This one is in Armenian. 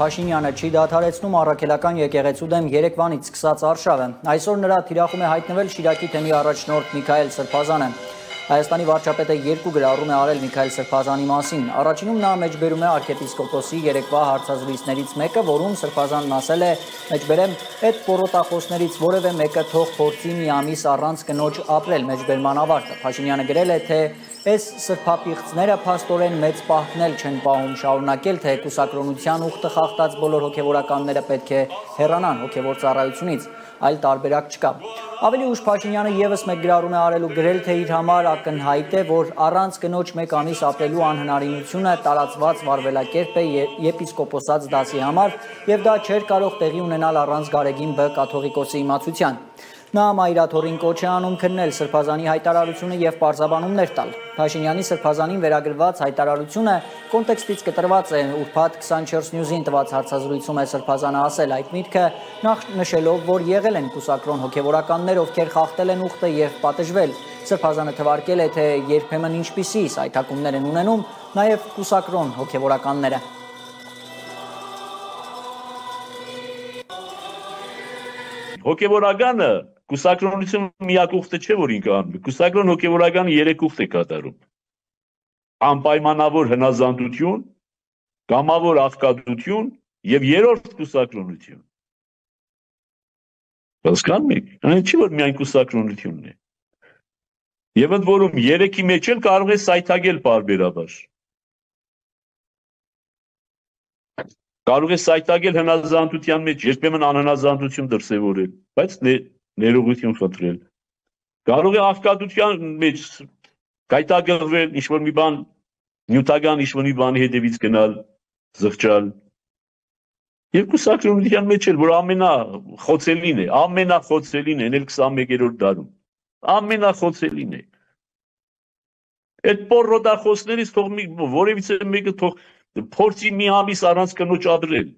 Փաշինյանը չի դադարեցնում առաքելական եկեղեցու դեմ երեկվանից սկսած արշավը։ Այսօր նրա թիրախում է հայտնվել Շիրակի թեմի առաջնորդ Միքայել Սրբազանը։ Հայաստանի վարչապետը երկու գրառում է արել Միքայել Սրբազանի մասին։ Առաջինում նա մեջբերում է arczepiskopos-ի երեկվա հարցազրույցներից մեկը, որում Սրբազանն ասել է, մեջբերեմ, այդ պորոտախոսներից որևէ մեկը թող փորձի մի ամիս առանց կնոջ ապրել, մեջբերման ավարտը։ Փաշինյանը գրել է, թե այս սրբապիղծները փաստորեն մեծ պահքնել չեն պահում, շարունակել, թե կուսակրոնության ուխտը խախտած բոլոր հոգևորականները պետք է հեռանան հոգևոր ծառայությունից, այլ տարբերակ չկա։ Ավելի ուշ Փաշինյանը եւս մեկ գրառում է արել ու գրել, թե իր համար ակնհայտ է, որ առանց կնոջ մեկ ամիս ապրելու անհնարինությունը տարածված վարվելակերպ է եպիսկոպոսած դասի համար եւ դա չէր կարող տեղի ունենալ առանց Գարեգին Բ կաթողիկոսի իմացության։ Նա մայրաթորին կոչ է անում քննել Սրբազանի հայտարարությունը եւ պարզաբանումներ տալ։ Փաշինյանի Սրբազանին վերագրված հայտարարությունը կոնտեքստից կտրված է, ուրբաթ 24 News-ին տված հարցազրույցում է Սրբազանը ասել այդ միտքը, նախ նշելով, որ եղել են կուսակրոն հոգևորականներ, ովքեր խախտել են ուխտը եւ պատժվել։ Սրբազանը թվարկել է, թե երբեմն ինչպիսի սայթակումներ են ունենում նաեւ կուսակրոն հոգևորականները։ Հոգևորականը կուսակրոնությունը միակ ուխտը չէ, որ ինքը անում է։ Կուսակրոն հոգևորականը 3 ուխտ է կատարում։ Անպայմանավոր հնազանդություն, կամավոր աղքատություն եւ երրորդ կուսակրոնություն։ Հասկանում եք, այն չի որ միայն կուսակրոնությունն է։ Եվ ընդ որում 3-ի մեջ էլ կարող է սայթագել պարբերաբար։ Կարող է սայթագել հնազանդության մեջ, երբեմն անհնազանդություն դրսևորել, բայց ներողություն խնդրել։ Կարող է աղքատության մեջ գայթակղվել, ինչ-որ մի բան, նյութական ինչ-որ մի բանի հետևից գնալ, զղջալ։ Եվ կուսակրոնության մեջ էլ, որ ամենախոցելին է, էլ 21-րդ դարում, ամենախոցելին է։ Այդ պորոտախոսներից թող որևիցե մեկը թող փորձի մի ամիս առանց կնոջ ապրել։